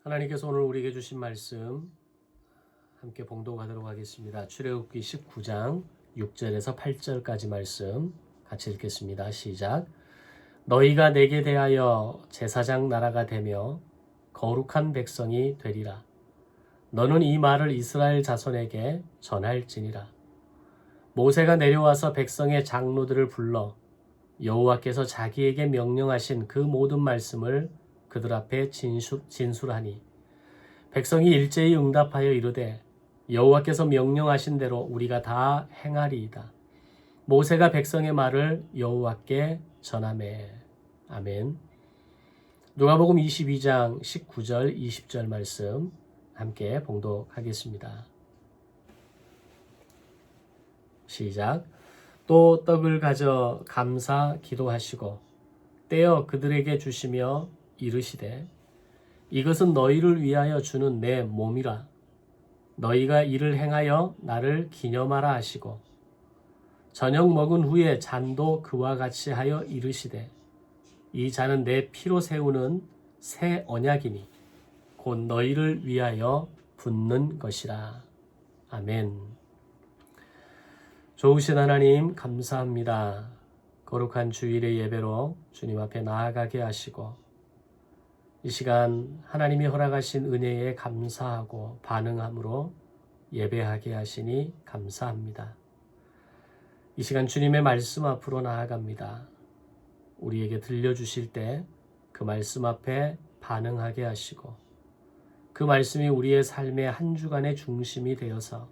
하나님께서 오늘 우리에게 주신 말씀 함께 봉독하도록 하겠습니다. 출애굽기 19장 6절에서 8절까지 말씀 같이 읽겠습니다. 시작. 너희가 내게 대하여 제사장 나라가 되며 거룩한 백성이 되리라. 너는 이 말을 이스라엘 자손에게 전할지니라. 모세가 내려와서 백성의 장로들을 불러 여호와께서 자기에게 명령하신 그 모든 말씀을 그들 앞에 진술하니 백성이 일제히 응답하여 이르되 여호와께서 명령하신 대로 우리가 다 행하리이다. 모세가 백성의 말을 여호와께 전하매. 아멘. 누가복음 22장 19절 20절 말씀 함께 봉독하겠습니다. 시작. 또 떡을 가져 감사 기도하시고 떼어 그들에게 주시며 이르시되 이것은 너희를 위하여 주는 내 몸이라. 너희가 이를 행하여 나를 기념하라 하시고 저녁 먹은 후에 잔도 그와 같이 하여 이르시되 이 잔은 내 피로 세우는 새 언약이니 곧 너희를 위하여 붓는 것이라. 아멘. 좋으신 하나님 감사합니다. 거룩한 주일의 예배로 주님 앞에 나아가게 하시고 이 시간 하나님이 허락하신 은혜에 감사하고 반응함으로 예배하게 하시니 감사합니다. 이 시간 주님의 말씀 앞으로 나아갑니다. 우리에게 들려주실 때 그 말씀 앞에 반응하게 하시고 그 말씀이 우리의 삶의 한 주간의 중심이 되어서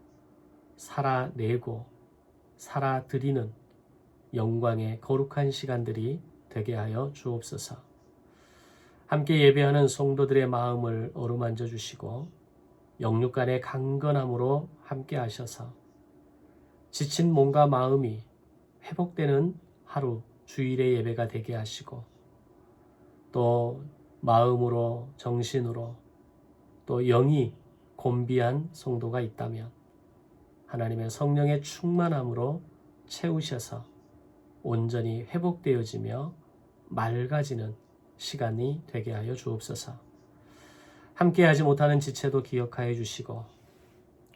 살아내고 살아드리는 영광의 거룩한 시간들이 되게 하여 주옵소서. 함께 예배하는 성도들의 마음을 어루만져 주시고 영육간의 강건함으로 함께 하셔서 지친 몸과 마음이 회복되는 하루 주일의 예배가 되게 하시고 또 마음으로 정신으로 또 영이 곤비한 성도가 있다면 하나님의 성령의 충만함으로 채우셔서 온전히 회복되어지며 맑아지는 시간이 되게 하여 주옵소서. 함께하지 못하는 지체도 기억하여 주시고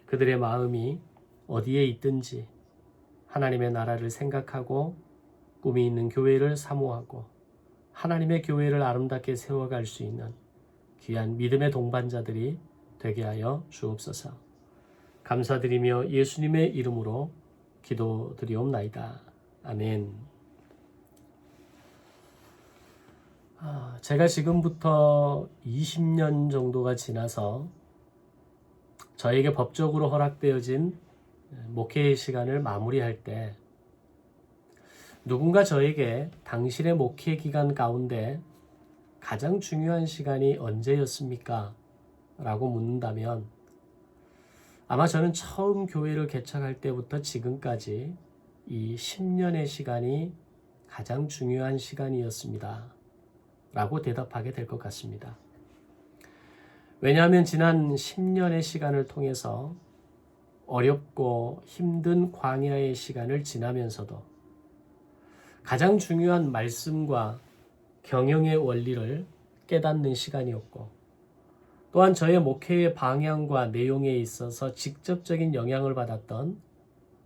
그들의 마음이 어디에 있든지 하나님의 나라를 생각하고 꿈이 있는 교회를 사모하고 하나님의 교회를 아름답게 세워갈 수 있는 귀한 믿음의 동반자들이 되게 하여 주옵소서. 감사드리며 예수님의 이름으로 기도드리옵나이다. 아멘. 제가 지금부터 20년 정도가 지나서 저에게 법적으로 허락되어진 목회의 시간을 마무리할 때 누군가 저에게 당신의 목회 기간 가운데 가장 중요한 시간이 언제였습니까? 라고 묻는다면 아마 저는 처음 교회를 개척할 때부터 지금까지 이 10년의 시간이 가장 중요한 시간이었습니다. 라고 대답하게 될 것 같습니다. 왜냐하면 지난 10년의 시간을 통해서 어렵고 힘든 광야의 시간을 지나면서도 가장 중요한 말씀과 경영의 원리를 깨닫는 시간이었고 또한 저의 목회의 방향과 내용에 있어서 직접적인 영향을 받았던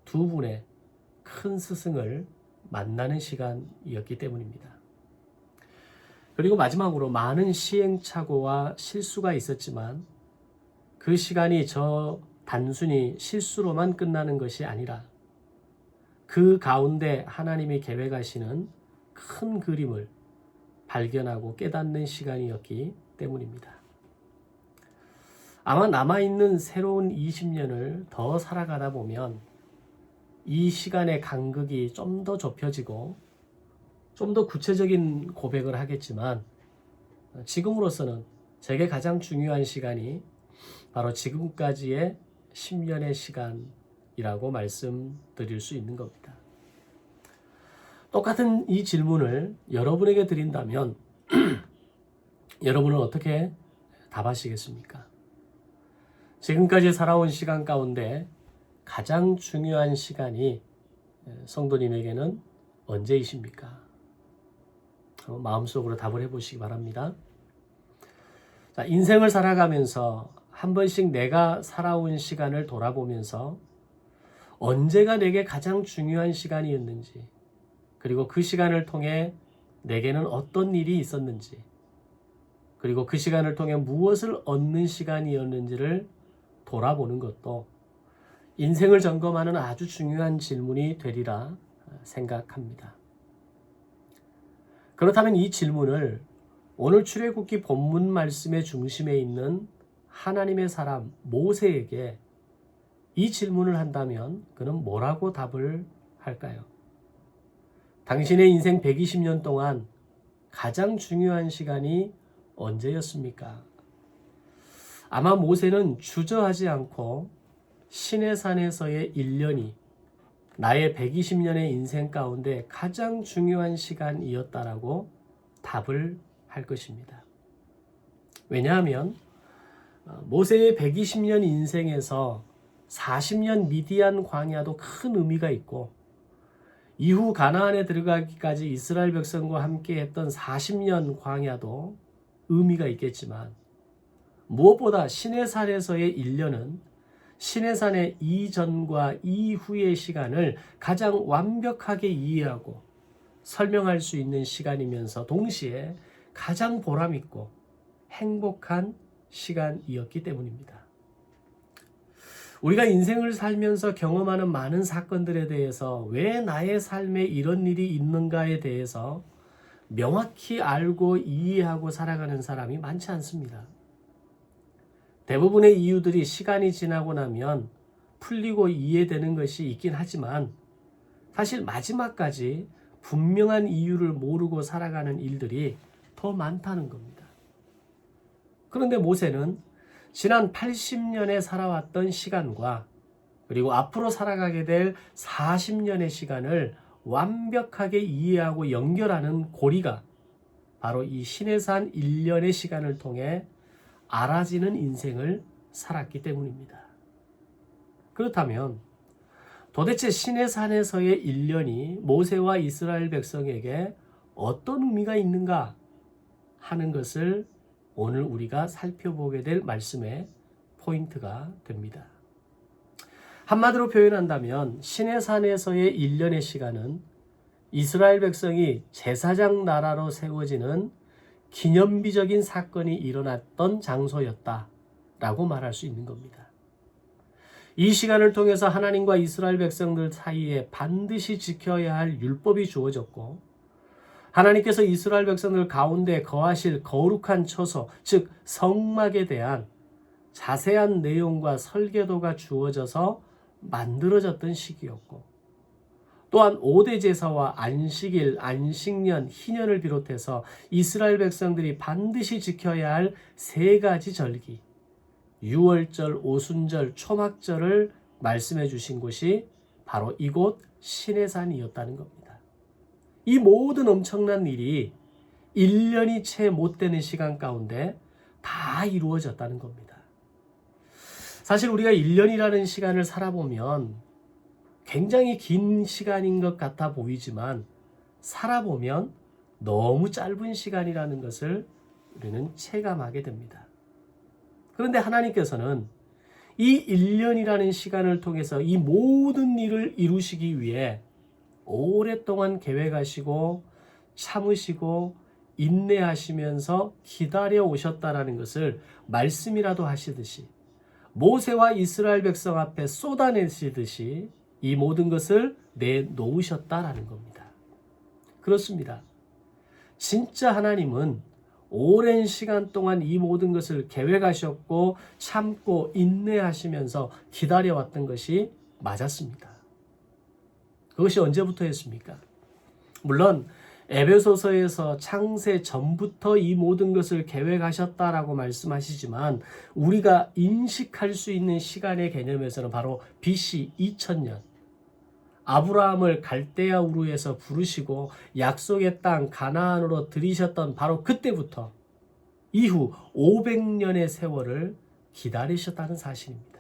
두 분의 큰 스승을 만나는 시간이었기 때문입니다. 그리고 마지막으로 많은 시행착오와 실수가 있었지만 그 시간이 저 단순히 실수로만 끝나는 것이 아니라 그 가운데 하나님이 계획하시는 큰 그림을 발견하고 깨닫는 시간이었기 때문입니다. 아마 남아있는 새로운 20년을 더 살아가다 보면 이 시간의 간극이 좀 더 좁혀지고 좀 더 구체적인 고백을 하겠지만 지금으로서는 제게 가장 중요한 시간이 바로 지금까지의 10년의 시간이라고 말씀드릴 수 있는 겁니다. 똑같은 이 질문을 여러분에게 드린다면 여러분은 어떻게 답하시겠습니까? 지금까지 살아온 시간 가운데 가장 중요한 시간이 성도님에게는 언제이십니까? 마음속으로 답을 해보시기 바랍니다. 자, 인생을 살아가면서 한 번씩 내가 살아온 시간을 돌아보면서 언제가 내게 가장 중요한 시간이었는지, 그리고 그 시간을 통해 내게는 어떤 일이 있었는지, 그리고 그 시간을 통해 무엇을 얻는 시간이었는지를 돌아보는 것도 인생을 점검하는 아주 중요한 질문이 되리라 생각합니다. 그렇다면 이 질문을 오늘 출애굽기 본문 말씀의 중심에 있는 하나님의 사람 모세에게 이 질문을 한다면 그는 뭐라고 답을 할까요? 당신의 인생 120년 동안 가장 중요한 시간이 언제였습니까? 아마 모세는 주저하지 않고 시내산에서의 1년이 나의 120년의 인생 가운데 가장 중요한 시간이었다라고 답을 할 것입니다. 왜냐하면 모세의 120년 인생에서 40년 미디안 광야도 큰 의미가 있고, 이후 가나안에 들어가기까지 이스라엘 백성과 함께 했던 40년 광야도 의미가 있겠지만, 무엇보다 시내산에서의 1년은 시내산의 이전과 이후의 시간을 가장 완벽하게 이해하고 설명할 수 있는 시간이면서 동시에 가장 보람있고 행복한 시간이었기 때문입니다. 우리가 인생을 살면서 경험하는 많은 사건들에 대해서 왜 나의 삶에 이런 일이 있는가에 대해서 명확히 알고 이해하고 살아가는 사람이 많지 않습니다. 대부분의 이유들이 시간이 지나고 나면 풀리고 이해되는 것이 있긴 하지만, 사실 마지막까지 분명한 이유를 모르고 살아가는 일들이 더 많다는 겁니다. 그런데 모세는 지난 80년에 살아왔던 시간과 그리고 앞으로 살아가게 될 40년의 시간을 완벽하게 이해하고 연결하는 고리가 바로 이 시내산 1년의 시간을 통해 알아지는 인생을 살았기 때문입니다. 그렇다면 도대체 시내산에서의 1년이 모세와 이스라엘 백성에게 어떤 의미가 있는가 하는 것을 오늘 우리가 살펴보게 될 말씀의 포인트가 됩니다. 한마디로 표현한다면 시내산에서의 1년의 시간은 이스라엘 백성이 제사장 나라로 세워지는 기념비적인 사건이 일어났던 장소였다라고 말할 수 있는 겁니다. 이 시간을 통해서 하나님과 이스라엘 백성들 사이에 반드시 지켜야 할 율법이 주어졌고, 하나님께서 이스라엘 백성들 가운데 거하실 거룩한 처소, 즉 성막에 대한 자세한 내용과 설계도가 주어져서 만들어졌던 시기였고, 또한 5대 제사와 안식일, 안식년, 희년을 비롯해서 이스라엘 백성들이 반드시 지켜야 할 3가지 절기, 유월절, 오순절, 초막절을 말씀해 주신 곳이 바로 이곳 시내산이었다는 겁니다. 이 모든 엄청난 일이 1년이 채 못 되는 시간 가운데 다 이루어졌다는 겁니다. 사실 우리가 1년이라는 시간을 살아보면 굉장히 긴 시간인 것 같아 보이지만, 살아보면 너무 짧은 시간이라는 것을 우리는 체감하게 됩니다. 그런데 하나님께서는 이 1년이라는 시간을 통해서 이 모든 일을 이루시기 위해 오랫동안 계획하시고 참으시고 인내하시면서 기다려 오셨다라는 것을 말씀이라도 하시듯이, 모세와 이스라엘 백성 앞에 쏟아내시듯이 이 모든 것을 내놓으셨다라는 겁니다. 그렇습니다. 진짜 하나님은 오랜 시간 동안 이 모든 것을 계획하셨고 참고 인내하시면서 기다려왔던 것이 맞았습니다. 그것이 언제부터였습니까? 물론 에베소서에서 창세 전부터 이 모든 것을 계획하셨다라고 말씀하시지만, 우리가 인식할 수 있는 시간의 개념에서는 바로 BC 2000년, 아브라함을 갈대아 우르에서 부르시고 약속의 땅 가나안으로 들이셨던 바로 그때부터 이후 500년의 세월을 기다리셨다는 사실입니다.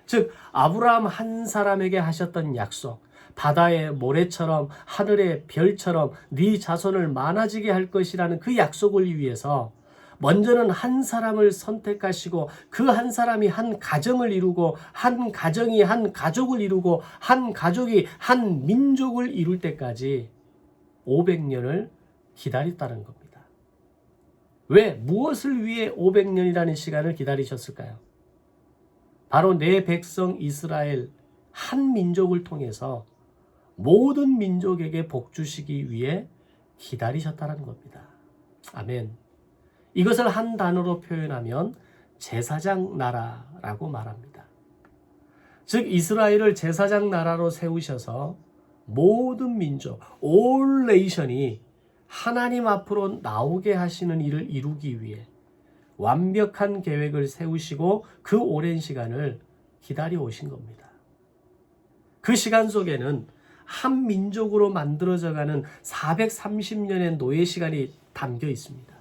즉 아브라함 한 사람에게 하셨던 약속, 바다의 모래처럼 하늘의 별처럼 네 자손을 많아지게 할 것이라는 그 약속을 위해서 먼저는 한 사람을 선택하시고 그 한 사람이 한 가정을 이루고 한 가정이 한 가족을 이루고 한 가족이 한 민족을 이룰 때까지 500년을 기다렸다는 겁니다. 왜? 무엇을 위해 500년이라는 시간을 기다리셨을까요? 바로 내 백성 이스라엘 한 민족을 통해서 모든 민족에게 복 주시기 위해 기다리셨다는 겁니다. 아멘. 이것을 한 단어로 표현하면 제사장 나라라고 말합니다. 즉 이스라엘을 제사장 나라로 세우셔서 모든 민족, all nation이 하나님 앞으로 나오게 하시는 일을 이루기 위해 완벽한 계획을 세우시고 그 오랜 시간을 기다려 오신 겁니다. 그 시간 속에는 한 민족으로 만들어져가는 430년의 노예 시간이 담겨 있습니다.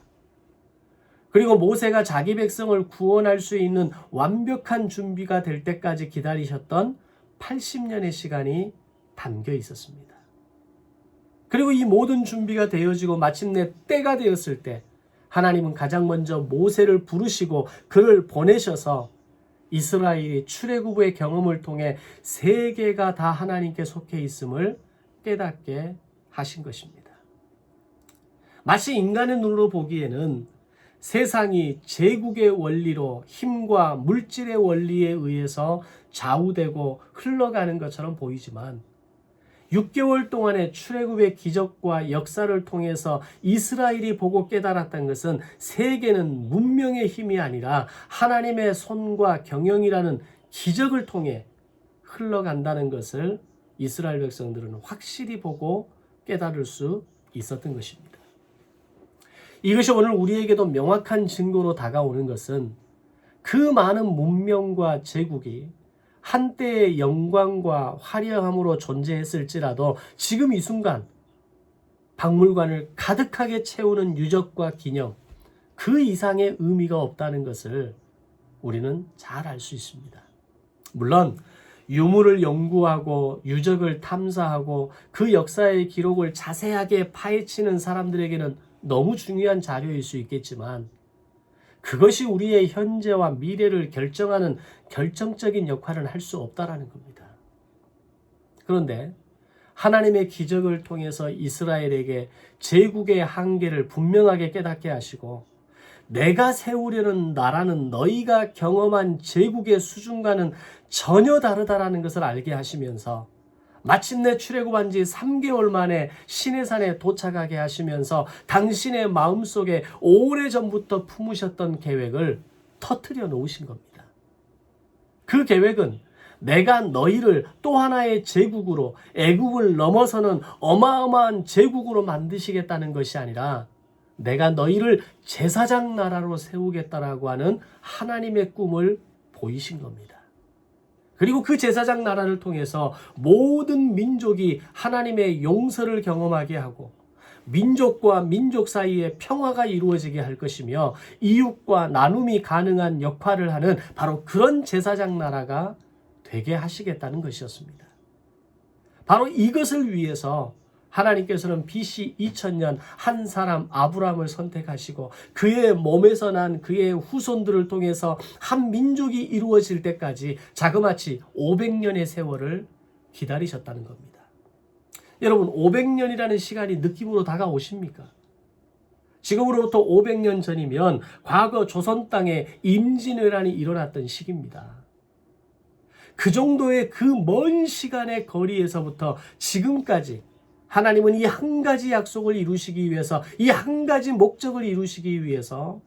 그리고 모세가 자기 백성을 구원할 수 있는 완벽한 준비가 될 때까지 기다리셨던 80년의 시간이 담겨 있었습니다. 그리고 이 모든 준비가 되어지고 마침내 때가 되었을 때 하나님은 가장 먼저 모세를 부르시고 그를 보내셔서 이스라엘이 출애굽의 경험을 통해 세계가 다 하나님께 속해 있음을 깨닫게 하신 것입니다. 마치 인간의 눈으로 보기에는 세상이 제국의 원리로 힘과 물질의 원리에 의해서 좌우되고 흘러가는 것처럼 보이지만 6개월 동안의 출애굽의 기적과 역사를 통해서 이스라엘이 보고 깨달았던 것은 세계는 문명의 힘이 아니라 하나님의 손과 경영이라는 기적을 통해 흘러간다는 것을 이스라엘 백성들은 확실히 보고 깨달을 수 있었던 것입니다. 이것이 오늘 우리에게도 명확한 증거로 다가오는 것은 그 많은 문명과 제국이 한때의 영광과 화려함으로 존재했을지라도 지금 이 순간 박물관을 가득하게 채우는 유적과 기념, 그 이상의 의미가 없다는 것을 우리는 잘 알 수 있습니다. 물론 유물을 연구하고 유적을 탐사하고 그 역사의 기록을 자세하게 파헤치는 사람들에게는 너무 중요한 자료일 수 있겠지만 그것이 우리의 현재와 미래를 결정하는 결정적인 역할은 할 수 없다라는 겁니다. 그런데 하나님의 기적을 통해서 이스라엘에게 제국의 한계를 분명하게 깨닫게 하시고 내가 세우려는 나라는 너희가 경험한 제국의 수준과는 전혀 다르다라는 것을 알게 하시면서 마침내 출애굽한 지 3개월 만에 시내산에 도착하게 하시면서 당신의 마음속에 오래전부터 품으셨던 계획을 터뜨려 놓으신 겁니다. 그 계획은 내가 너희를 또 하나의 제국으로 애국을 넘어서는 어마어마한 제국으로 만드시겠다는 것이 아니라 내가 너희를 제사장 나라로 세우겠다라고 하는 하나님의 꿈을 보이신 겁니다. 그리고 그 제사장 나라를 통해서 모든 민족이 하나님의 용서를 경험하게 하고 민족과 민족 사이에 평화가 이루어지게 할 것이며 이웃과 나눔이 가능한 역할을 하는 바로 그런 제사장 나라가 되게 하시겠다는 것이었습니다. 바로 이것을 위해서 하나님께서는 BC 2000년 한 사람 아브라함을 선택하시고 그의 몸에서 난 그의 후손들을 통해서 한 민족이 이루어질 때까지 자그마치 500년의 세월을 기다리셨다는 겁니다. 여러분 500년이라는 시간이 느낌으로 다가오십니까? 지금으로부터 500년 전이면 과거 조선 땅에 임진왜란이 일어났던 시기입니다. 그 정도의 그 먼 시간의 거리에서부터 지금까지 하나님은 이 한 가지 약속을 이루시기 위해서 이 한 가지 목적을 이루시기 위해서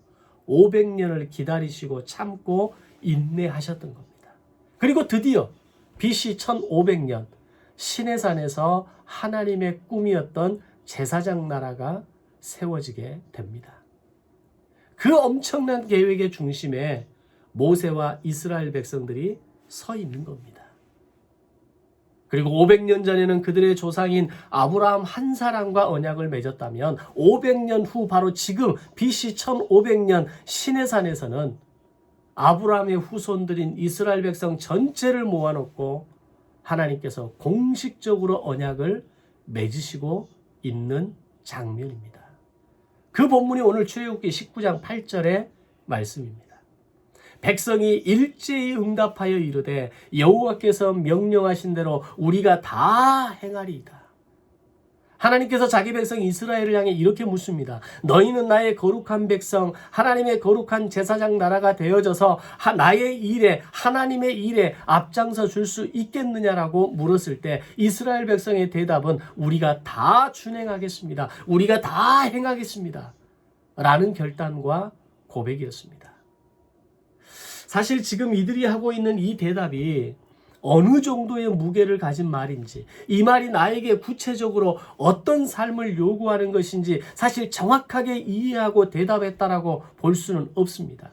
500년을 기다리시고 참고 인내하셨던 겁니다. 그리고 드디어 BC 1500년 시내산에서 하나님의 꿈이었던 제사장 나라가 세워지게 됩니다. 그 엄청난 계획의 중심에 모세와 이스라엘 백성들이 서 있는 겁니다. 그리고 500년 전에는 그들의 조상인 아브라함 한 사람과 언약을 맺었다면 500년 후 바로 지금 BC 1500년 시내산에서는 아브라함의 후손들인 이스라엘 백성 전체를 모아놓고 하나님께서 공식적으로 언약을 맺으시고 있는 장면입니다. 그 본문이 오늘 출애굽기 19장 8절의 말씀입니다. 백성이 일제히 응답하여 이르되 여호와께서 명령하신 대로 우리가 다 행하리이다. 하나님께서 자기 백성 이스라엘을 향해 이렇게 묻습니다. 너희는 나의 거룩한 백성, 하나님의 거룩한 제사장 나라가 되어져서 나의 일에, 하나님의 일에 앞장서 줄 수 있겠느냐라고 물었을 때 이스라엘 백성의 대답은 우리가 다 준행하겠습니다. 우리가 다 행하겠습니다. 라는 결단과 고백이었습니다. 사실 지금 이들이 하고 있는 이 대답이 어느 정도의 무게를 가진 말인지, 이 말이 나에게 구체적으로 어떤 삶을 요구하는 것인지 사실 정확하게 이해하고 대답했다라고 볼 수는 없습니다.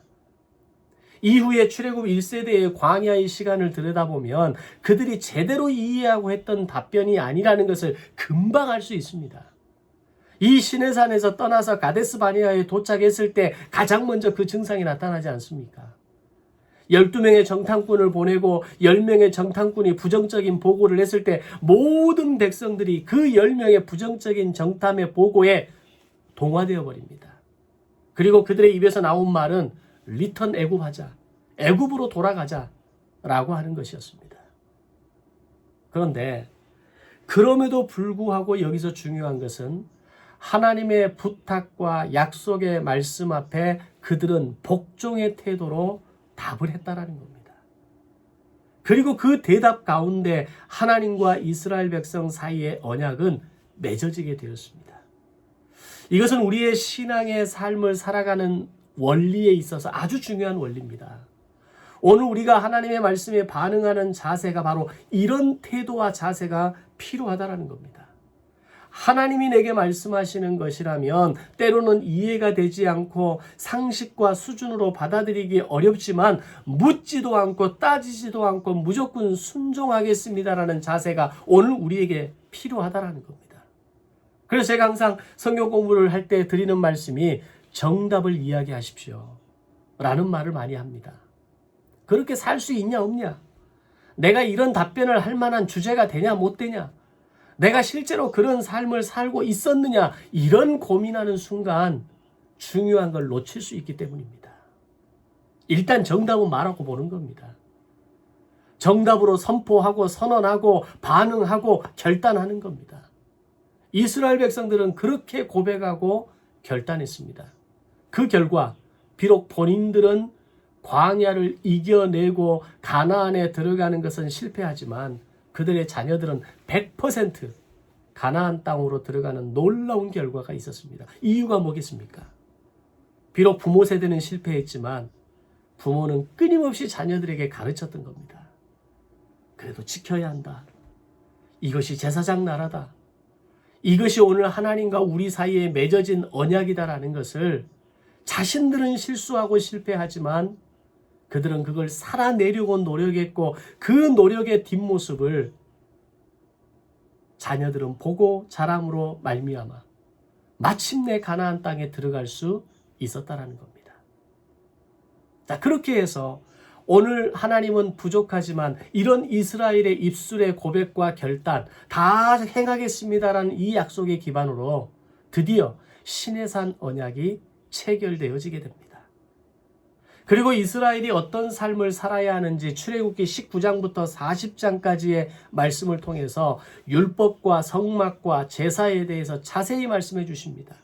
이후에 출애굽 1세대의 광야의 시간을 들여다보면 그들이 제대로 이해하고 했던 답변이 아니라는 것을 금방 알 수 있습니다. 이 시내산에서 떠나서 가데스 바네아에 도착했을 때 가장 먼저 그 증상이 나타나지 않습니까? 12명의 정탐꾼을 보내고 10명의 정탐꾼이 부정적인 보고를 했을 때 모든 백성들이 그 10명의 부정적인 정탐의 보고에 동화되어 버립니다. 그리고 그들의 입에서 나온 말은 리턴 애굽하자, 애굽으로 돌아가자 라고 하는 것이었습니다. 그런데 그럼에도 불구하고 여기서 중요한 것은 하나님의 부탁과 약속의 말씀 앞에 그들은 복종의 태도로 답을 했다라는 겁니다. 그리고 그 대답 가운데 하나님과 이스라엘 백성 사이의 언약은 맺어지게 되었습니다. 이것은 우리의 신앙의 삶을 살아가는 원리에 있어서 아주 중요한 원리입니다. 오늘 우리가 하나님의 말씀에 반응하는 자세가 바로 이런 태도와 자세가 필요하다라는 겁니다. 하나님이 내게 말씀하시는 것이라면 때로는 이해가 되지 않고 상식과 수준으로 받아들이기 어렵지만 묻지도 않고 따지지도 않고 무조건 순종하겠습니다라는 자세가 오늘 우리에게 필요하다라는 겁니다. 그래서 제가 항상 성경 공부를 할 때 드리는 말씀이 정답을 이야기하십시오 라는 말을 많이 합니다. 그렇게 살 수 있냐 없냐? 내가 이런 답변을 할 만한 주제가 되냐 못 되냐? 내가 실제로 그런 삶을 살고 있었느냐, 이런 고민하는 순간 중요한 걸 놓칠 수 있기 때문입니다. 일단 정답은 말하고 보는 겁니다. 정답으로 선포하고 선언하고 반응하고 결단하는 겁니다. 이스라엘 백성들은 그렇게 고백하고 결단했습니다. 그 결과 비록 본인들은 광야를 이겨내고 가나안에 들어가는 것은 실패하지만 그들의 자녀들은 100% 가나안 땅으로 들어가는 놀라운 결과가 있었습니다. 이유가 뭐겠습니까? 비록 부모 세대는 실패했지만 부모는 끊임없이 자녀들에게 가르쳤던 겁니다. 그래도 지켜야 한다. 이것이 제사장 나라다. 이것이 오늘 하나님과 우리 사이에 맺어진 언약이다라는 것을 자신들은 실수하고 실패하지만 그들은 그걸 살아내려고 노력했고 그 노력의 뒷모습을 자녀들은 보고 자람으로 말미암아 마침내 가나안 땅에 들어갈 수 있었다라는 겁니다. 자, 그렇게 해서 오늘 하나님은 부족하지만 이런 이스라엘의 입술의 고백과 결단 다 행하겠습니다라는 이 약속의 기반으로 드디어 시내산 언약이 체결되어지게 됩니다. 그리고 이스라엘이 어떤 삶을 살아야 하는지 출애굽기 19장부터 40장까지의 말씀을 통해서 율법과 성막과 제사에 대해서 자세히 말씀해 주십니다.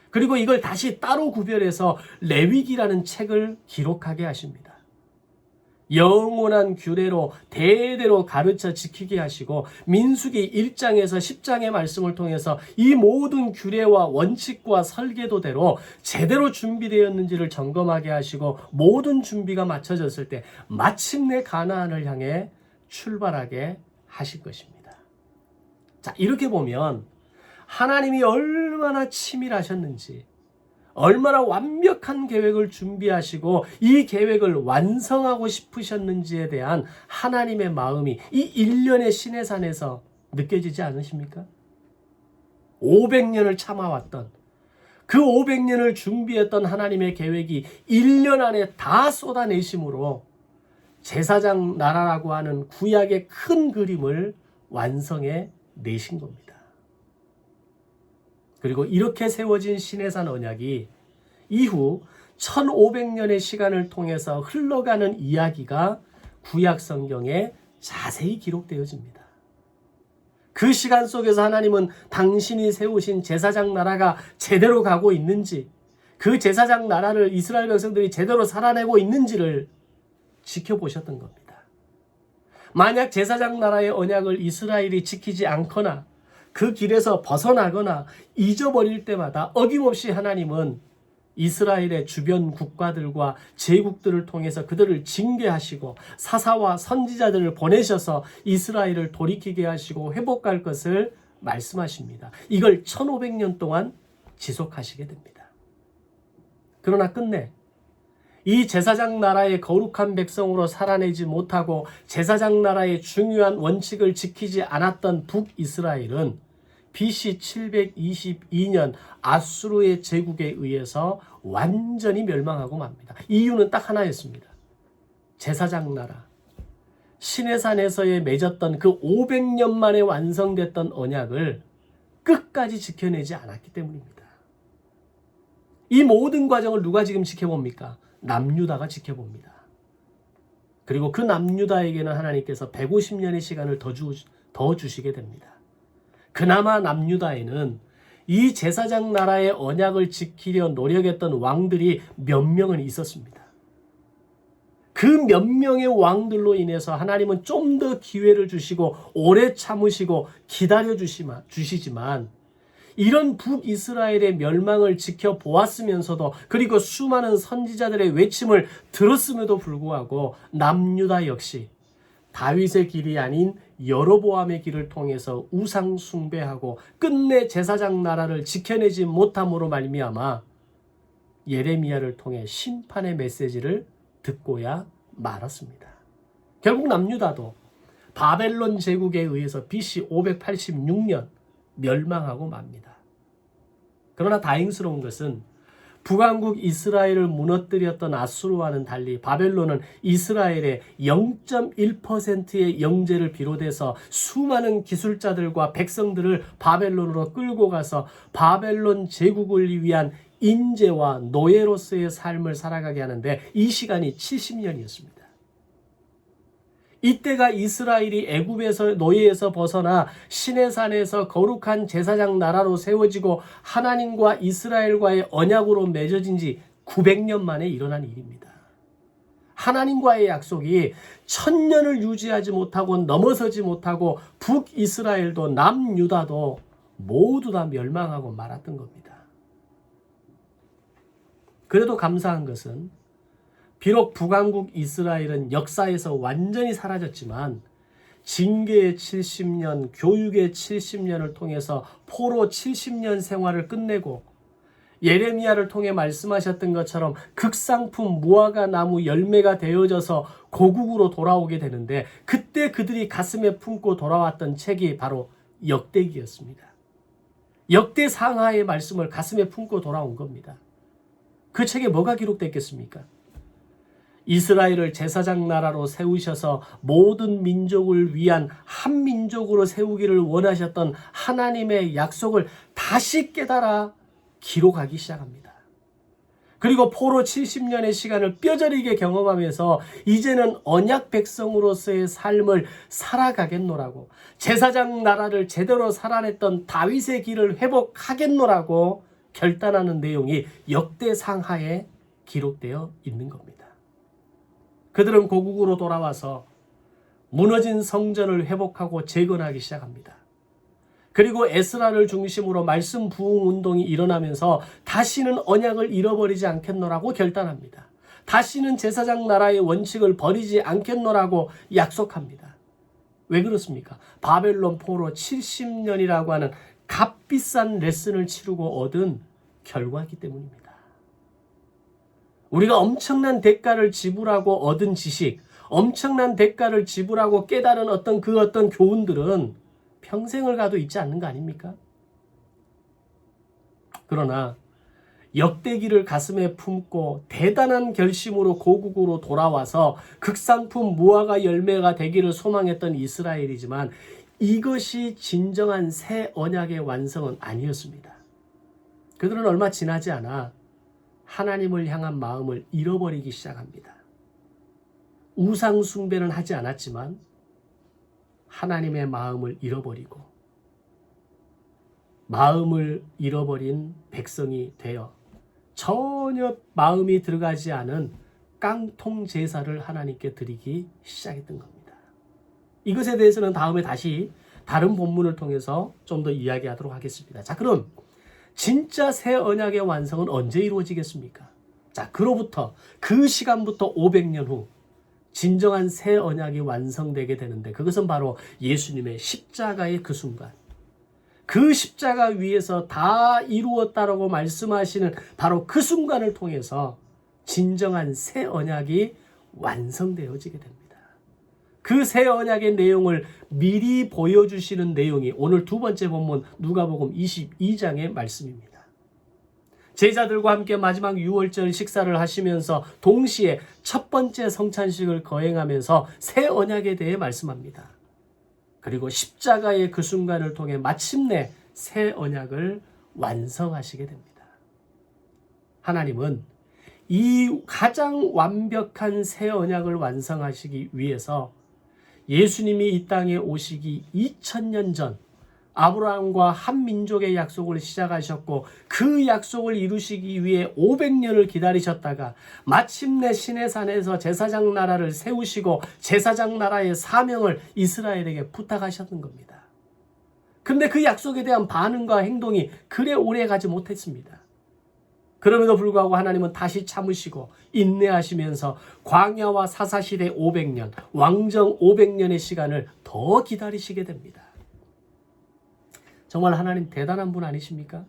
그리고 이걸 다시 따로 구별해서 레위기라는 책을 기록하게 하십니다. 영원한 규례로 대대로 가르쳐 지키게 하시고 민수기 1장에서 10장의 말씀을 통해서 이 모든 규례와 원칙과 설계도대로 제대로 준비되었는지를 점검하게 하시고 모든 준비가 마쳐졌을 때 마침내 가나안을 향해 출발하게 하실 것입니다. 자, 이렇게 보면 하나님이 얼마나 치밀하셨는지, 얼마나 완벽한 계획을 준비하시고 이 계획을 완성하고 싶으셨는지에 대한 하나님의 마음이 이 일련의 시내산에서 느껴지지 않으십니까? 500년을 참아왔던 그 500년을 준비했던 하나님의 계획이 1년 안에 다 쏟아내심으로 제사장 나라라고 하는 구약의 큰 그림을 완성해 내신 겁니다. 그리고 이렇게 세워진 시내산 언약이 이후 1500년의 시간을 통해서 흘러가는 이야기가 구약 성경에 자세히 기록되어집니다. 그 시간 속에서 하나님은 당신이 세우신 제사장 나라가 제대로 가고 있는지, 그 제사장 나라를 이스라엘 백성들이 제대로 살아내고 있는지를 지켜보셨던 겁니다. 만약 제사장 나라의 언약을 이스라엘이 지키지 않거나 그 길에서 벗어나거나 잊어버릴 때마다 어김없이 하나님은 이스라엘의 주변 국가들과 제국들을 통해서 그들을 징계하시고 사사와 선지자들을 보내셔서 이스라엘을 돌이키게 하시고 회복할 것을 말씀하십니다. 이걸 1500년 동안 지속하시게 됩니다. 그러나 끝내 이 제사장 나라의 거룩한 백성으로 살아내지 못하고 제사장 나라의 중요한 원칙을 지키지 않았던 북이스라엘은 BC 722년 아수르의 제국에 의해서 완전히 멸망하고 맙니다. 이유는 딱 하나였습니다. 제사장 나라, 시내산에서의 맺었던 그 500년 만에 완성됐던 언약을 끝까지 지켜내지 않았기 때문입니다. 이 모든 과정을 누가 지금 지켜봅니까? 남유다가 지켜봅니다. 그리고 그 남유다에게는 하나님께서 150년의 시간을 더 주시게 됩니다. 그나마 남유다에는 이 제사장 나라의 언약을 지키려 노력했던 왕들이 몇 명은 있었습니다. 그 몇 명의 왕들로 인해서 하나님은 좀 더 기회를 주시고 오래 참으시고 기다려 주시지만 이런 북이스라엘의 멸망을 지켜보았으면서도 그리고 수많은 선지자들의 외침을 들었음에도 불구하고 남유다 역시 다윗의 길이 아닌 여로보암의 길을 통해서 우상 숭배하고 끝내 제사장 나라를 지켜내지 못함으로 말미암아 예레미야를 통해 심판의 메시지를 듣고야 말았습니다. 결국 남유다도 바벨론 제국에 의해서 BC 586년 멸망하고 맙니다. 그러나 다행스러운 것은 북왕국 이스라엘을 무너뜨렸던 아수르와는 달리 바벨론은 이스라엘의 0.1%의 영재를 비롯해서 수많은 기술자들과 백성들을 바벨론으로 끌고 가서 바벨론 제국을 위한 인재와 노예로서의 삶을 살아가게 하는데 이 시간이 70년이었습니다. 이때가 이스라엘이 애굽에서 노예에서 벗어나 시내산에서 거룩한 제사장 나라로 세워지고 하나님과 이스라엘과의 언약으로 맺어진 지 900년 만에 일어난 일입니다. 하나님과의 약속이 1000년을 유지하지 못하고 넘어서지 못하고 북이스라엘도 남유다도 모두 다 멸망하고 말았던 겁니다. 그래도 감사한 것은 비록 북왕국 이스라엘은 역사에서 완전히 사라졌지만 징계의 70년, 교육의 70년을 통해서 포로 70년 생활을 끝내고 예레미야를 통해 말씀하셨던 것처럼 극상품 무화과 나무 열매가 되어져서 고국으로 돌아오게 되는데 그때 그들이 가슴에 품고 돌아왔던 책이 바로 역대기였습니다. 역대 상하의 말씀을 가슴에 품고 돌아온 겁니다. 그 책에 뭐가 기록됐겠습니까? 이스라엘을 제사장 나라로 세우셔서 모든 민족을 위한 한 민족으로 세우기를 원하셨던 하나님의 약속을 다시 깨달아 기록하기 시작합니다. 그리고 포로 70년의 시간을 뼈저리게 경험하면서 이제는 언약 백성으로서의 삶을 살아가겠노라고, 제사장 나라를 제대로 살아냈던 다윗의 길을 회복하겠노라고 결단하는 내용이 역대상하에 기록되어 있는 겁니다. 그들은 고국으로 돌아와서 무너진 성전을 회복하고 재건하기 시작합니다. 그리고 에스라를 중심으로 말씀 부흥 운동이 일어나면서 다시는 언약을 잃어버리지 않겠노라고 결단합니다. 다시는 제사장 나라의 원칙을 버리지 않겠노라고 약속합니다. 왜 그렇습니까? 바벨론 포로 70년이라고 하는 값비싼 레슨을 치르고 얻은 결과이기 때문입니다. 우리가 엄청난 대가를 지불하고 얻은 지식, 엄청난 대가를 지불하고 깨달은 어떤 교훈들은 평생을 가도 잊지 않는 거 아닙니까? 그러나 역대기를 가슴에 품고 대단한 결심으로 고국으로 돌아와서 극상품 무화과 열매가 되기를 소망했던 이스라엘이지만 이것이 진정한 새 언약의 완성은 아니었습니다. 그들은 얼마 지나지 않아 하나님을 향한 마음을 잃어버리기 시작합니다. 우상 숭배는 하지 않았지만 하나님의 마음을 잃어버리고 마음을 잃어버린 백성이 되어 전혀 마음이 들어가지 않은 깡통 제사를 하나님께 드리기 시작했던 겁니다. 이것에 대해서는 다음에 다시 다른 본문을 통해서 좀 더 이야기하도록 하겠습니다. 자, 그럼 진짜 새 언약의 완성은 언제 이루어지겠습니까? 자, 그로부터 그 시간부터 500년 후 진정한 새 언약이 완성되게 되는데, 그것은 바로 예수님의 십자가의 그 순간, 그 십자가 위에서 다 이루었다라고 말씀하시는 바로 그 순간을 통해서 진정한 새 언약이 완성되어지게 됩니다. 그 새 언약의 내용을 미리 보여주시는 내용이 오늘 두 번째 본문 누가복음 22장의 말씀입니다. 제자들과 함께 마지막 유월절 식사를 하시면서 동시에 첫 번째 성찬식을 거행하면서 새 언약에 대해 말씀합니다. 그리고 십자가의 그 순간을 통해 마침내 새 언약을 완성하시게 됩니다. 하나님은 이 가장 완벽한 새 언약을 완성하시기 위해서 예수님이 이 땅에 오시기 2000년 전 아브라함과 한 민족의 약속을 시작하셨고, 그 약속을 이루시기 위해 500년을 기다리셨다가 마침내 시내산에서 제사장 나라를 세우시고 제사장 나라의 사명을 이스라엘에게 부탁하셨던 겁니다. 그런데 그 약속에 대한 반응과 행동이 그래 오래 가지 못했습니다. 그럼에도 불구하고 하나님은 다시 참으시고 인내하시면서 광야와 사사시대 500년, 왕정 500년의 시간을 더 기다리시게 됩니다. 정말 하나님 대단한 분 아니십니까?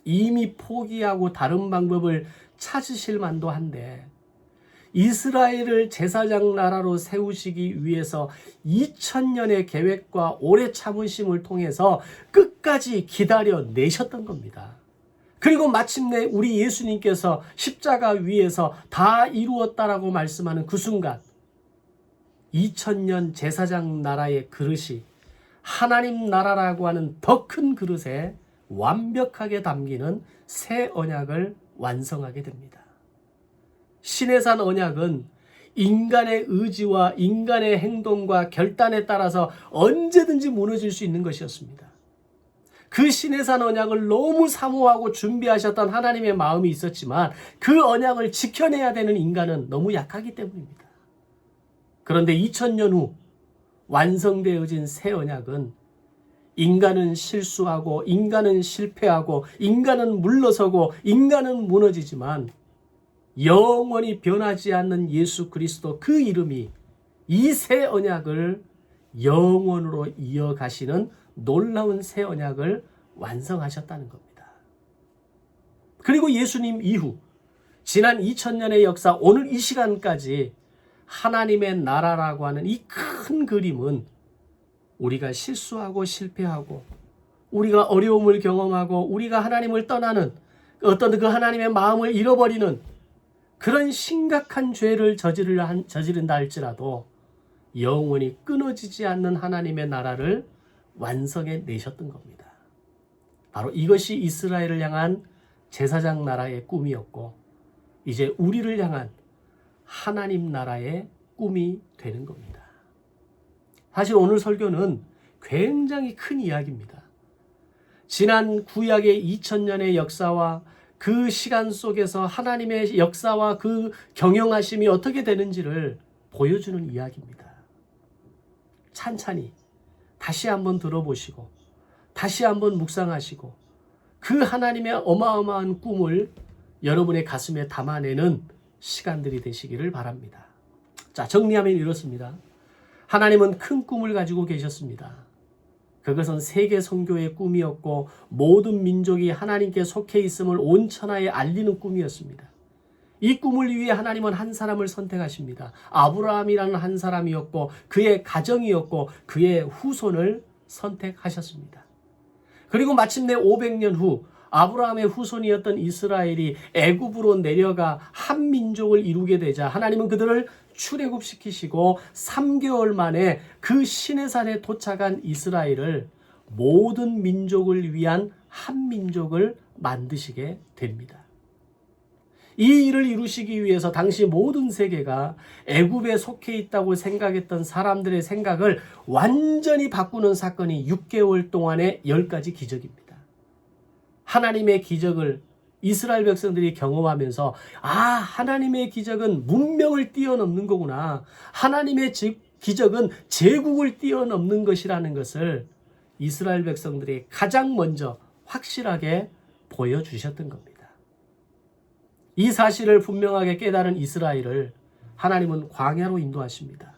이미 포기하고 다른 방법을 찾으실 만도 한데 이스라엘을 제사장 나라로 세우시기 위해서 2000년의 계획과 오래 참으심을 통해서 끝까지 기다려내셨던 겁니다. 그리고 마침내 우리 예수님께서 십자가 위에서 다 이루었다라고 말씀하는 그 순간 2000년 제사장 나라의 그릇이 하나님 나라라고 하는 더 큰 그릇에 완벽하게 담기는 새 언약을 완성하게 됩니다. 시내산 언약은 인간의 의지와 인간의 행동과 결단에 따라서 언제든지 무너질 수 있는 것이었습니다. 그 시내산 언약을 너무 사모하고 준비하셨던 하나님의 마음이 있었지만 그 언약을 지켜내야 되는 인간은 너무 약하기 때문입니다. 그런데 2000년 후 완성되어진 새 언약은 인간은 실수하고 인간은 실패하고 인간은 물러서고 인간은 무너지지만 영원히 변하지 않는 예수 그리스도 그 이름이 이 새 언약을 영원으로 이어가시는 놀라운 새 언약을 완성하셨다는 겁니다. 그리고 예수님 이후 지난 2000년의 역사, 오늘 이 시간까지 하나님의 나라라고 하는 이 큰 그림은 우리가 실수하고 실패하고 우리가 어려움을 경험하고 우리가 하나님을 떠나는 어떤 그 하나님의 마음을 잃어버리는 그런 심각한 죄를 저지른다 할지라도 영원히 끊어지지 않는 하나님의 나라를 완성해 내셨던 겁니다. 바로 이것이 이스라엘을 향한 제사장 나라의 꿈이었고 이제 우리를 향한 하나님 나라의 꿈이 되는 겁니다. 사실 오늘 설교는 굉장히 큰 이야기입니다. 지난 구약의 2000년의 역사와 그 시간 속에서 하나님의 역사와 그 경영하심이 어떻게 되는지를 보여주는 이야기입니다. 찬찬히 다시 한번 들어보시고 다시 한번 묵상하시고 그 하나님의 어마어마한 꿈을 여러분의 가슴에 담아내는 시간들이 되시기를 바랍니다. 자, 정리하면 이렇습니다. 하나님은 큰 꿈을 가지고 계셨습니다. 그것은 세계 선교의 꿈이었고 모든 민족이 하나님께 속해 있음을 온 천하에 알리는 꿈이었습니다. 이 꿈을 위해 하나님은 한 사람을 선택하십니다. 아브라함이라는 한 사람이었고 그의 가정이었고 그의 후손을 선택하셨습니다. 그리고 마침내 500년 후 아브라함의 후손이었던 이스라엘이 애굽으로 내려가 한 민족을 이루게 되자 하나님은 그들을 출애굽시키시고 3개월 만에 그 시내산에 도착한 이스라엘을 모든 민족을 위한 한 민족을 만드시게 됩니다. 이 일을 이루시기 위해서 당시 모든 세계가 애굽에 속해 있다고 생각했던 사람들의 생각을 완전히 바꾸는 사건이 6개월 동안의 10가지 기적입니다. 하나님의 기적을 이스라엘 백성들이 경험하면서 하나님의 기적은 문명을 뛰어넘는 거구나. 하나님의 기적은 제국을 뛰어넘는 것이라는 것을 이스라엘 백성들이 가장 먼저 확실하게 보여주셨던 겁니다. 이 사실을 분명하게 깨달은 이스라엘을 하나님은 광야로 인도하십니다.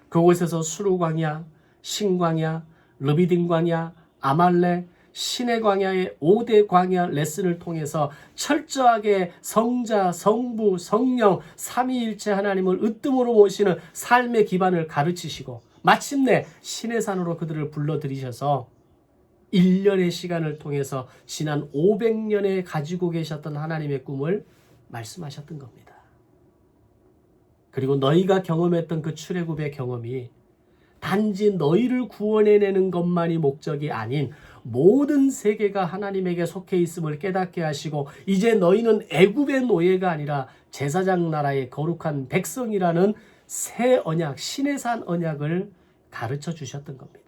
그곳에서 수르 광야, 신광야, 르비딤 광야, 아말렉, 신의 광야의 5대 광야 레슨을 통해서 철저하게 성자, 성부, 성령, 삼위일체 하나님을 으뜸으로 모시는 삶의 기반을 가르치시고 마침내 신의 산으로 그들을 불러들이셔서 1년의 시간을 통해서 지난 500년에 가지고 계셨던 하나님의 꿈을 말씀하셨던 겁니다. 그리고 너희가 경험했던 그 출애굽의 경험이 단지 너희를 구원해내는 것만이 목적이 아닌 모든 세계가 하나님에게 속해 있음을 깨닫게 하시고 이제 너희는 애굽의 노예가 아니라 제사장 나라의 거룩한 백성이라는 새 언약, 신의 산 언약을 가르쳐 주셨던 겁니다.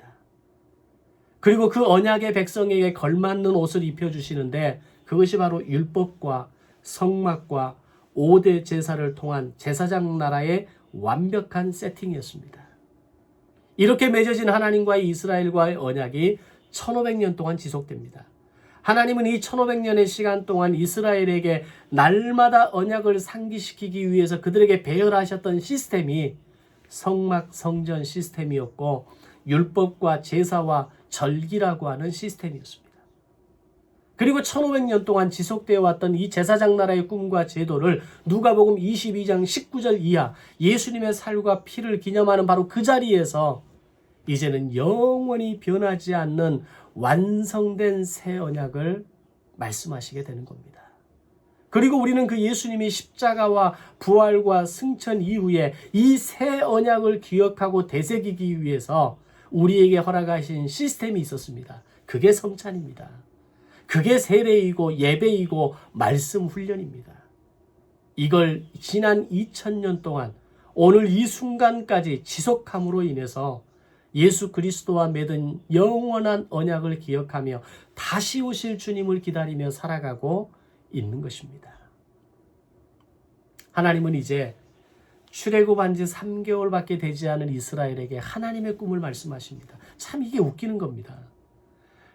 그리고 그 언약의 백성에게 걸맞는 옷을 입혀주시는데 그것이 바로 율법과 성막과 5대 제사를 통한 제사장 나라의 완벽한 세팅이었습니다. 이렇게 맺어진 하나님과의 이스라엘과의 언약이 1500년 동안 지속됩니다. 하나님은 이 1500년의 시간 동안 이스라엘에게 날마다 언약을 상기시키기 위해서 그들에게 배열하셨던 시스템이 성막 성전 시스템이었고 율법과 제사와 절기라고 하는 시스템이었습니다. 그리고 1500년 동안 지속되어 왔던 이 제사장 나라의 꿈과 제도를 누가복음 22장 19절 이하 예수님의 살과 피를 기념하는 바로 그 자리에서 이제는 영원히 변하지 않는 완성된 새 언약을 말씀하시게 되는 겁니다. 그리고 우리는 그 예수님이 십자가와 부활과 승천 이후에 이 새 언약을 기억하고 되새기기 위해서 우리에게 허락하신 시스템이 있었습니다. 그게 성찬입니다. 그게 세례이고 예배이고 말씀 훈련입니다. 이걸 지난 2000년 동안 오늘 이 순간까지 지속함으로 인해서 예수 그리스도와 맺은 영원한 언약을 기억하며 다시 오실 주님을 기다리며 살아가고 있는 것입니다. 하나님은 이제 출애굽한 지 3개월밖에 되지 않은 이스라엘에게 하나님의 꿈을 말씀하십니다. 참 이게 웃기는 겁니다.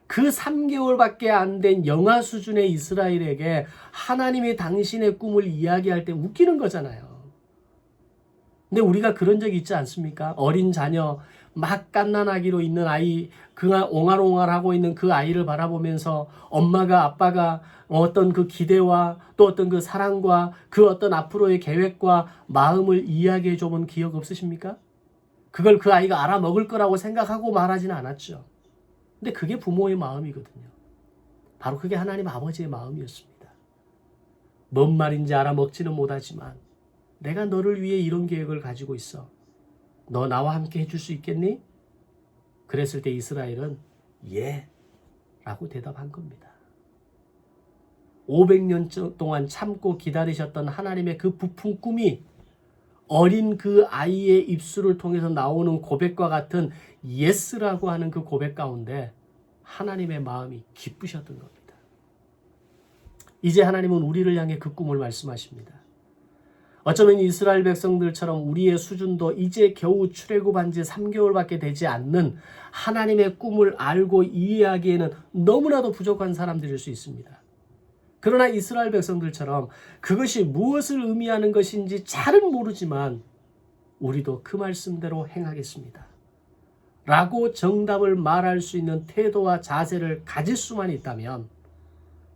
그 3개월밖에 안 된 영아 수준의 이스라엘에게 하나님이 당신의 꿈을 이야기할 때 웃기는 거잖아요. 근데 우리가 그런 적이 있지 않습니까? 어린 자녀, 막 갓난아기로 있는 아이, 옹알옹알하고 있는 그 아이를 바라보면서 엄마가 아빠가 어떤 그 기대와 또 어떤 그 사랑과 그 어떤 앞으로의 계획과 마음을 이야기해 줘본 기억 없으십니까? 그걸 그 아이가 알아먹을 거라고 생각하고 말하지는 않았죠. 근데 그게 부모의 마음이거든요. 바로 그게 하나님 아버지의 마음이었습니다. 뭔 말인지 알아먹지는 못하지만 내가 너를 위해 이런 계획을 가지고 있어. 너 나와 함께 해줄 수 있겠니? 그랬을 때 이스라엘은 예 라고 대답한 겁니다. 500년 동안 참고 기다리셨던 하나님의 그 부푼 꿈이 어린 그 아이의 입술을 통해서 나오는 고백과 같은 예스라고 하는 그 고백 가운데 하나님의 마음이 기쁘셨던 겁니다. 이제 하나님은 우리를 향해 그 꿈을 말씀하십니다. 어쩌면 이스라엘 백성들처럼 우리의 수준도 이제 겨우 출애굽한 지 3개월밖에 되지 않는 하나님의 꿈을 알고 이해하기에는 너무나도 부족한 사람들일 수 있습니다. 그러나 이스라엘 백성들처럼 그것이 무엇을 의미하는 것인지 잘은 모르지만 우리도 그 말씀대로 행하겠습니다. 라고 정답을 말할 수 있는 태도와 자세를 가질 수만 있다면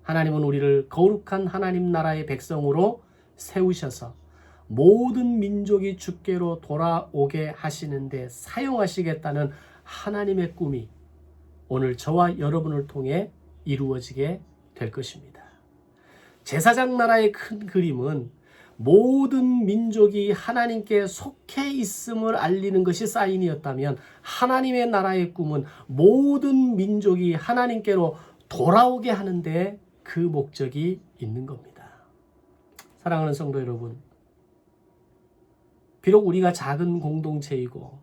하나님은 우리를 거룩한 하나님 나라의 백성으로 세우셔서 모든 민족이 주께로 돌아오게 하시는데 사용하시겠다는 하나님의 꿈이 오늘 저와 여러분을 통해 이루어지게 될 것입니다. 제사장 나라의 큰 그림은 모든 민족이 하나님께 속해 있음을 알리는 것이 사인이었다면 하나님의 나라의 꿈은 모든 민족이 하나님께로 돌아오게 하는데 그 목적이 있는 겁니다. 사랑하는 성도 여러분, 비록 우리가 작은 공동체이고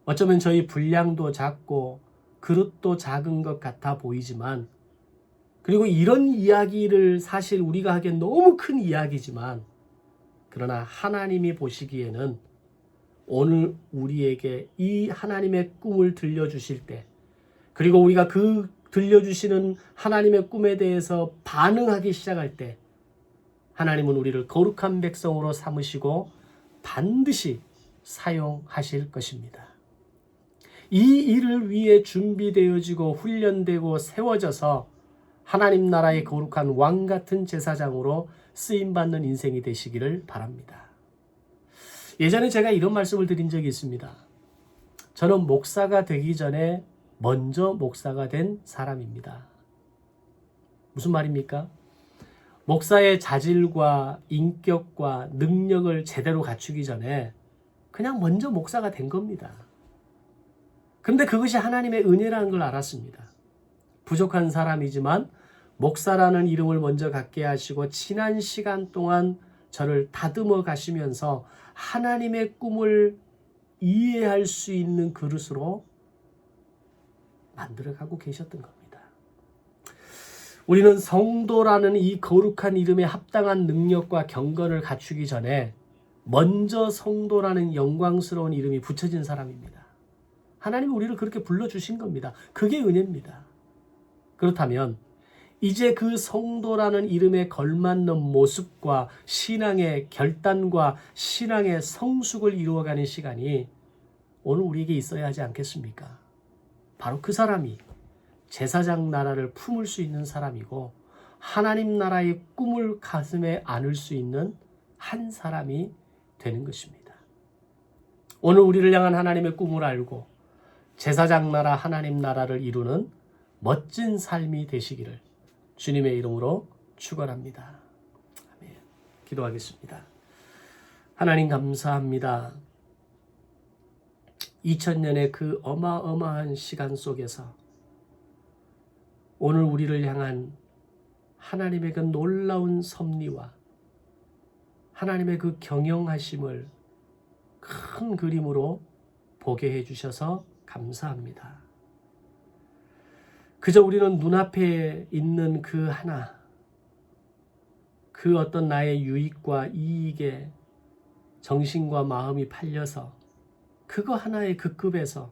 어쩌면 저희 분량도 작고 그릇도 작은 것 같아 보이지만, 그리고 이런 이야기를 사실 우리가 하기엔 너무 큰 이야기지만, 그러나 하나님이 보시기에는 오늘 우리에게 이 하나님의 꿈을 들려주실 때, 그리고 우리가 그 들려주시는 하나님의 꿈에 대해서 반응하기 시작할 때 하나님은 우리를 거룩한 백성으로 삼으시고 반드시 사용하실 것입니다. 이 일을 위해 준비되어지고 훈련되고 세워져서 하나님 나라의 거룩한 왕 같은 제사장으로 쓰임받는 인생이 되시기를 바랍니다. 예전에 제가 이런 말씀을 드린 적이 있습니다. 저는 목사가 되기 전에 먼저 목사가 된 사람입니다. 무슨 말입니까? 목사의 자질과 인격과 능력을 제대로 갖추기 전에 그냥 먼저 목사가 된 겁니다. 그런데 그것이 하나님의 은혜라는 걸 알았습니다. 부족한 사람이지만 목사라는 이름을 먼저 갖게 하시고 지난 시간 동안 저를 다듬어 가시면서 하나님의 꿈을 이해할 수 있는 그릇으로 만들어가고 계셨던 겁니다. 우리는 성도라는 이 거룩한 이름에 합당한 능력과 경건을 갖추기 전에 먼저 성도라는 영광스러운 이름이 붙여진 사람입니다. 하나님이 우리를 그렇게 불러주신 겁니다. 그게 은혜입니다. 그렇다면 이제 그 성도라는 이름에 걸맞는 모습과 신앙의 결단과 신앙의 성숙을 이루어가는 시간이 오늘 우리에게 있어야 하지 않겠습니까? 바로 그 사람이 제사장 나라를 품을 수 있는 사람이고 하나님 나라의 꿈을 가슴에 안을 수 있는 한 사람이 되는 것입니다. 오늘 우리를 향한 하나님의 꿈을 알고 제사장 나라 하나님 나라를 이루는 멋진 삶이 되시기를 주님의 이름으로 축원합니다. 아멘. 기도하겠습니다. 하나님 감사합니다. 2000년의 그 어마어마한 시간 속에서 오늘 우리를 향한 하나님의 그 놀라운 섭리와 하나님의 그 경영하심을 큰 그림으로 보게 해주셔서 감사합니다. 그저 우리는 눈앞에 있는 그 하나, 그 어떤 나의 유익과 이익에 정신과 마음이 팔려서 그거 하나의 그 급에서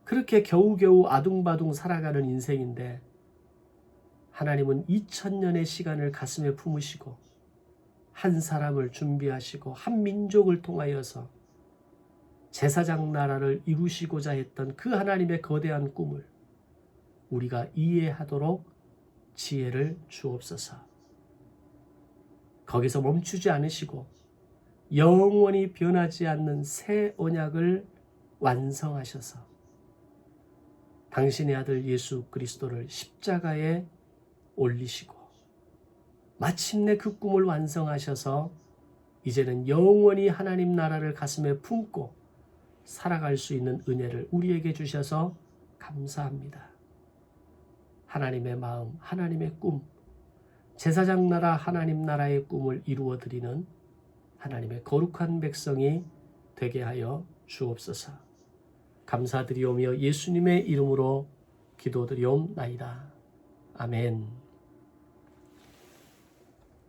그렇게 겨우겨우 아둥바둥 살아가는 인생인데, 하나님은 2000년의 시간을 가슴에 품으시고 한 사람을 준비하시고 한 민족을 통하여서 제사장 나라를 이루시고자 했던 그 하나님의 거대한 꿈을 우리가 이해하도록 지혜를 주옵소서. 거기서 멈추지 않으시고 영원히 변하지 않는 새 언약을 완성하셔서 당신의 아들 예수 그리스도를 십자가에 올리시고 마침내 그 꿈을 완성하셔서 이제는 영원히 하나님 나라를 가슴에 품고 살아갈 수 있는 은혜를 우리에게 주셔서 감사합니다. 하나님의 마음, 하나님의 꿈, 제사장 나라 하나님 나라의 꿈을 이루어드리는 하나님의 거룩한 백성이 되게 하여 주옵소서. 감사드리오며 예수님의 이름으로 기도드리옵나이다. 아멘.